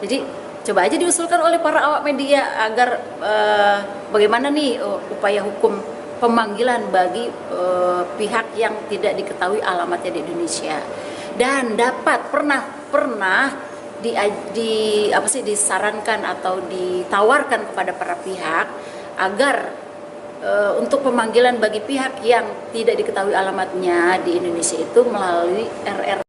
Jadi coba aja diusulkan oleh para awak media agar bagaimana nih upaya hukum pemanggilan bagi pihak yang tidak diketahui alamatnya di Indonesia, dan dapat pernah disarankan atau ditawarkan kepada para pihak agar untuk pemanggilan bagi pihak yang tidak diketahui alamatnya di Indonesia itu melalui RR.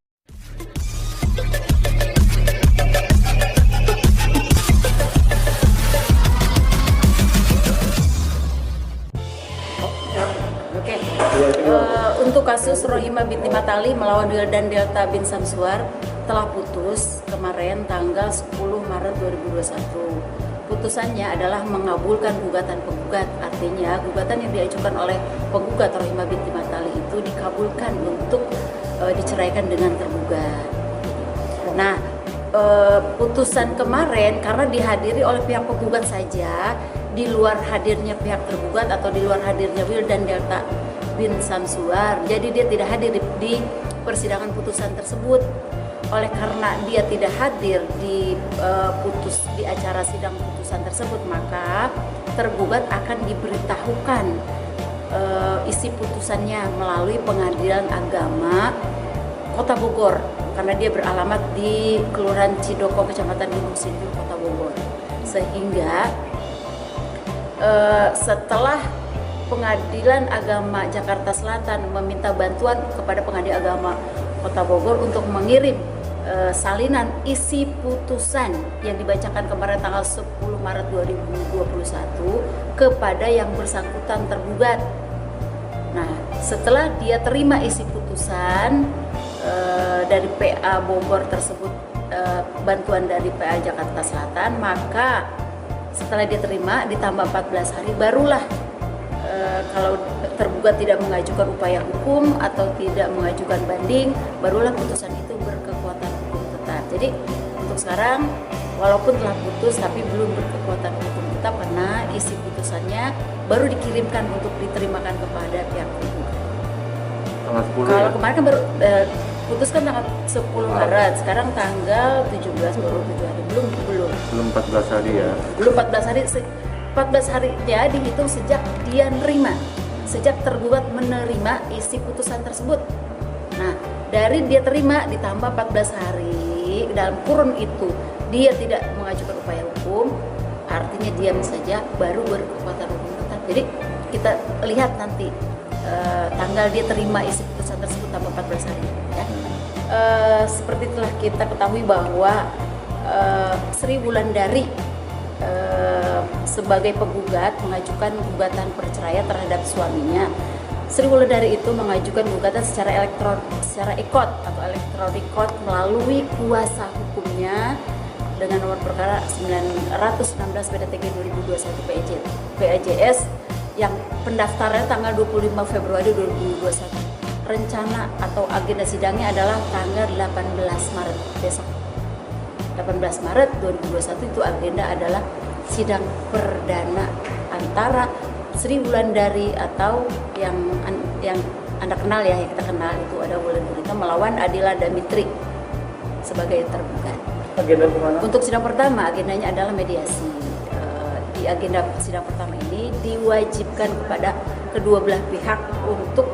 Untuk kasus Rohimah binti Matali melawan Wildan Delta bin Samsuar telah putus kemarin tanggal 10 Maret 2021. Putusannya adalah mengabulkan gugatan penggugat, artinya gugatan yang diajukan oleh penggugat Rohimah binti Matali itu dikabulkan untuk diceraikan dengan tergugat. Nah, putusan kemarin karena dihadiri oleh pihak penggugat saja, di luar hadirnya pihak tergugat atau di luar hadirnya Wildan Delta bin Samsuar, jadi dia tidak hadir di persidangan putusan tersebut. Oleh karena dia tidak hadir di acara sidang putusan tersebut, maka tergugat akan diberitahukan isi putusannya melalui Pengadilan Agama Kota Bogor, karena dia beralamat di Kelurahan Cidoko, Kecamatan Gunung Sindur, Kota Bogor. Sehingga setelah Pengadilan Agama Jakarta Selatan meminta bantuan kepada Pengadilan Agama Kota Bogor untuk mengirim salinan isi putusan yang dibacakan kemarin tanggal 10 Maret 2021 kepada yang bersangkutan tergugat. Nah, setelah dia terima isi putusan dari PA Bogor tersebut, bantuan dari PA Jakarta Selatan, maka setelah dia terima ditambah 14 hari barulah kalau tergugat tidak mengajukan upaya hukum atau tidak mengajukan banding, barulah putusan itu berkekuatan hukum tetap. Jadi untuk sekarang walaupun telah putus tapi belum berkekuatan hukum tetap karena isi putusannya baru dikirimkan untuk diterimakan kepada pihak tergugat. Kalau kemarin kan baru putus kan tanggal 10 Maret, sekarang tanggal 17 baru 7 hari, belum 14 hari ya. Belum 14 hari. 14 harinya dihitung sejak dia nerima, sejak tergugat menerima isi putusan tersebut. Nah, dari dia terima ditambah 14 hari, dalam kurun itu dia tidak mengajukan upaya hukum, artinya diam saja, baru berkekuatan hukum tetap. Jadi kita lihat nanti tanggal dia terima isi putusan tersebut tambah 14 hari ya. Seperti telah kita ketahui bahwa Sri Wulandari sebagai penggugat mengajukan gugatan perceraian terhadap suaminya. Sri Wulandari itu mengajukan gugatan secara ekot atau electronic court melalui kuasa hukumnya dengan nomor perkara 916 PDTG 2021 PAJS yang pendaftarannya tanggal 25 Februari 2021. Rencana atau agenda sidangnya adalah tanggal 18 Maret besok. 18 Maret 2021 itu agenda adalah sidang perdana antara Sri Wulandari atau yang Anda kenal ya, yang kita kenal itu ada Wulandari melawan Adila Damitri sebagai tergugat. Agenda kemana? Untuk sidang pertama agendanya adalah mediasi. Di agenda sidang pertama ini diwajibkan kepada kedua belah pihak untuk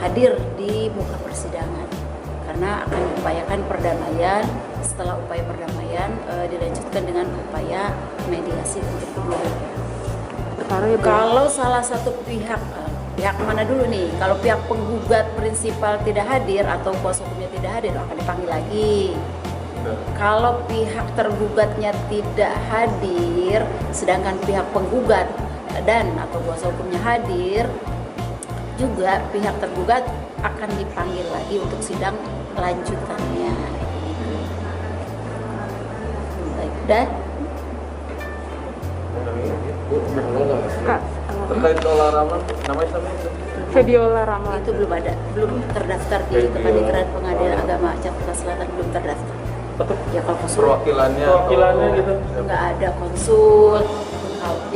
hadir di muka persidangan karena akan diupayakan perdamaian. Setelah upaya perdamaian dilanjutkan dengan upaya mediasi untuk kedua pihak. Kalau salah satu pihak mana dulu nih? Kalau pihak penggugat prinsipal tidak hadir atau kuasa hukumnya tidak hadir, akan dipanggil lagi. Kalau pihak tergugatnya tidak hadir, sedangkan pihak penggugat dan atau kuasa hukumnya hadir, juga pihak tergugat akan dipanggil lagi untuk sidang lanjutannya. Dan terkait Lola Rama, namanya sama itu? Febiola Rama itu belum terdaftar di Kepanitiaan Pengadilan Agama Jakarta Selatan, belum terdaftar. Ya kalau konsul Perwakilannya gitu? Nggak ada konsul,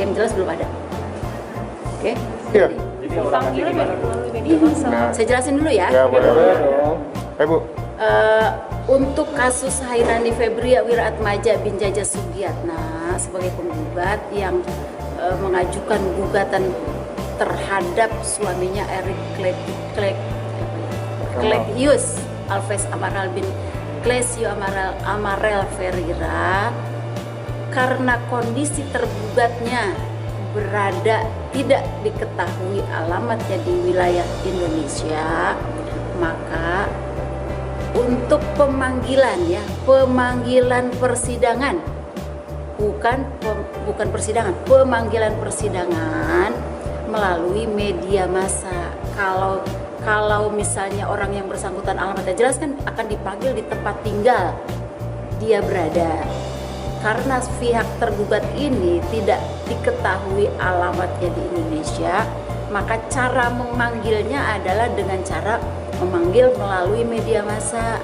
yang jelas belum ada. Oke? Iya. Panggilnya melalui media massa. Saya jelasin dulu ya. Ya boleh dong. Bu. Untuk kasus Hairani Febria Wiratmaja bin Jaja Sugiyatna sebagai penggugat yang mengajukan gugatan terhadap suaminya Eric Clegius Alves Amaral bin Clesio Amarel Ferreira, karena kondisi tergugatnya berada tidak diketahui alamatnya di wilayah Indonesia, maka untuk pemanggilan persidangan, bukan persidangan, pemanggilan persidangan melalui media massa. Kalau misalnya orang yang bersangkutan alamatnya jelas kan akan dipanggil di tempat tinggal dia berada. Karena pihak tergugat ini tidak diketahui alamatnya di Indonesia, maka cara memanggilnya adalah dengan cara memanggil melalui media massa.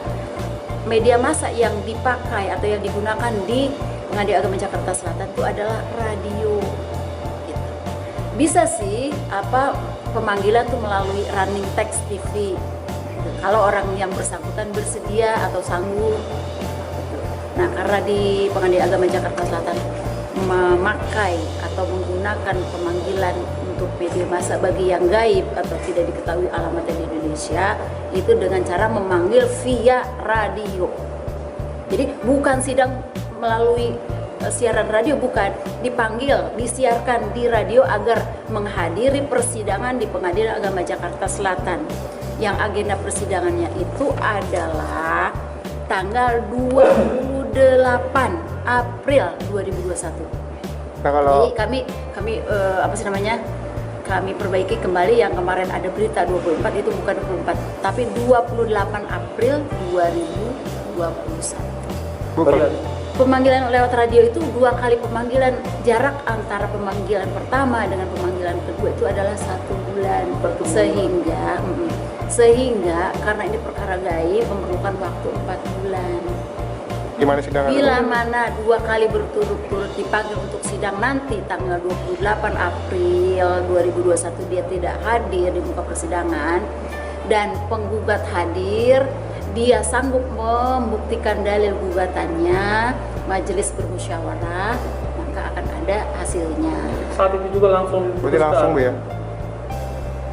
Media massa yang dipakai atau yang digunakan di Pengadilan Agama Jakarta Selatan itu adalah radio. Gitu. Bisa sih pemanggilan tuh melalui running text TV. Gitu. Kalau orang yang bersangkutan bersedia atau sanggup. Nah, karena di Pengadilan Agama Jakarta Selatan memakai atau menggunakan pemanggilan untuk media massa bagi yang gaib atau tidak diketahui alamatnya di Indonesia, itu dengan cara memanggil via radio. Jadi bukan sidang melalui siaran radio, bukan, dipanggil, disiarkan di radio agar menghadiri persidangan di Pengadilan Agama Jakarta Selatan. Yang agenda persidangannya itu adalah tanggal 28 April 2021. Nah, kalau jadi kami kami perbaiki kembali yang kemarin ada berita 24, itu bukan 24 tapi 28 April 2021. bukan Pemanggilan lewat radio itu 2 kali pemanggilan. Jarak antara pemanggilan pertama dengan pemanggilan kedua itu adalah 1 bulan. Sehingga karena ini perkara gaib memerlukan waktu 4 bulan. gimana sidang? Bila mana 2 kali berturut-turut dipanggil untuk sidang nanti tanggal 28 April 2021 dia tidak hadir di muka persidangan dan penggugat hadir, dia sanggup membuktikan dalil gugatannya, majelis bermusyawarah, maka akan ada hasilnya. Saat itu juga langsung Berarti langsung Bu ya?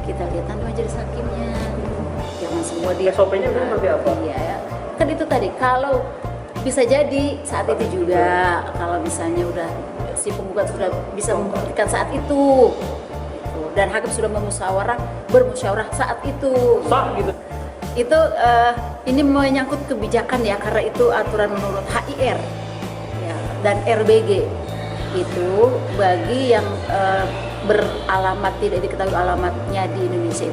Kita lihat nanti majelis hakimnya. Jangan semua dia SOP-nya kan seperti apa? Iya, kan itu tadi, kalau bisa jadi saat itu juga, kalau misalnya udah si penggugat sudah bisa membuktikan saat itu gitu. Dan hakim sudah bermusyawarah saat itu. Sah gitu. Itu ini menyangkut kebijakan ya, karena itu aturan menurut HIR ya, dan RBG itu bagi yang beralamat tidak diketahui alamatnya di Indonesia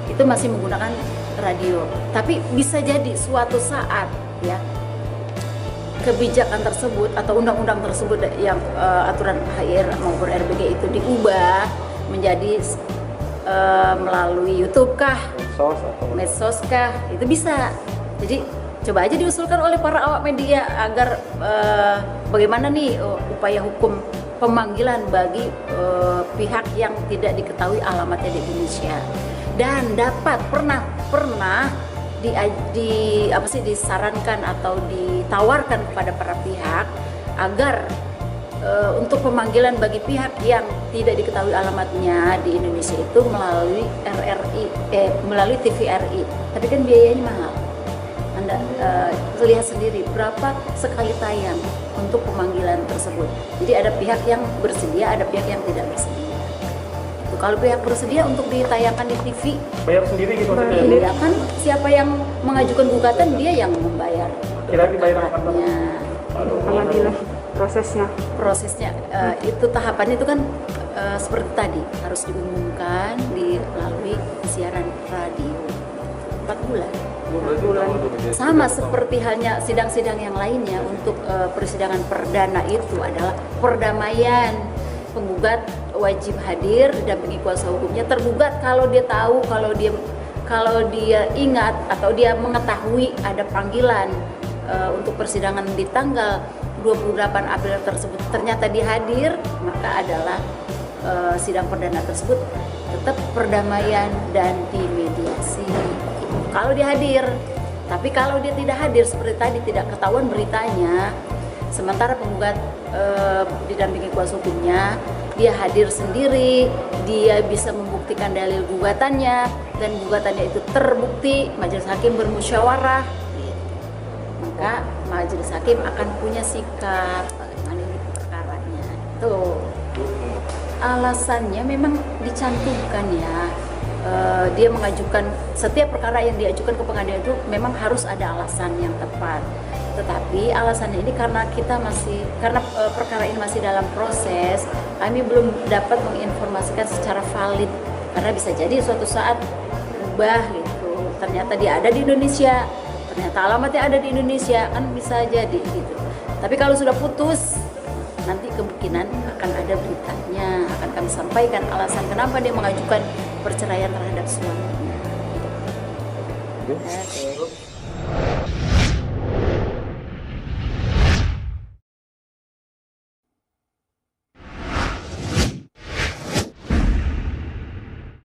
itu masih menggunakan radio. Tapi bisa jadi suatu saat ya kebijakan tersebut atau undang-undang tersebut yang aturan HIR maupun RBG itu diubah menjadi melalui YouTube kah, medsos kah, itu bisa. Jadi coba aja diusulkan oleh para awak media agar bagaimana nih upaya hukum pemanggilan bagi pihak yang tidak diketahui alamatnya di Indonesia, dan dapat pernah disarankan atau ditawarkan kepada para pihak agar untuk pemanggilan bagi pihak yang tidak diketahui alamatnya di Indonesia itu melalui TVRI. Tapi kan biayanya mahal. Anda lihat sendiri berapa sekali tayang untuk pemanggilan tersebut. Jadi ada pihak yang bersedia, ada pihak yang tidak bersedia. Kalau pihak bersedia untuk ditayangkan di TV, Bayar sendiri gitu maksudnya? iya kan, siapa yang mengajukan gugatan dia yang membayar. Kira dibayar apa? Pengadilan prosesnya itu tahapannya itu kan seperti tadi harus diumumkan melalui siaran radio 4 bulan. Sama seperti halnya sidang-sidang yang lainnya. Untuk persidangan perdana itu adalah perdamaian. Penggugat wajib hadir dan didampingi kuasa hukumnya. Tergugat kalau dia tahu, kalau dia ingat atau dia mengetahui ada panggilan untuk persidangan di tanggal 28 April tersebut ternyata dia hadir, maka adalah sidang perdana tersebut tetap perdamaian dan dimediasi. Kalau dia hadir Tapi kalau dia tidak hadir seperti tadi, tidak ketahuan beritanya, sementara penggugat didampingi kuasa hukumnya, dia hadir sendiri, dia bisa membuktikan dalil gugatannya, dan gugatannya itu terbukti, majelis hakim bermusyawarah, gitu. Maka majelis hakim akan punya sikap bagaimana ini perkaranya. Tuh, alasannya memang dicantumkan ya. Dia mengajukan, setiap perkara yang diajukan ke pengadilan itu memang harus ada alasan yang tepat. Tetapi alasannya ini karena perkara ini masih dalam proses, kami belum dapat menginformasikan secara valid, karena bisa jadi suatu saat berubah gitu. Ternyata dia ada di Indonesia, ternyata alamatnya ada di Indonesia, kan bisa jadi gitu. Tapi kalau sudah putus, nanti kemungkinan akan ada beritanya, akan kami sampaikan alasan kenapa dia mengajukan perceraian terhadap suaminya. Oke.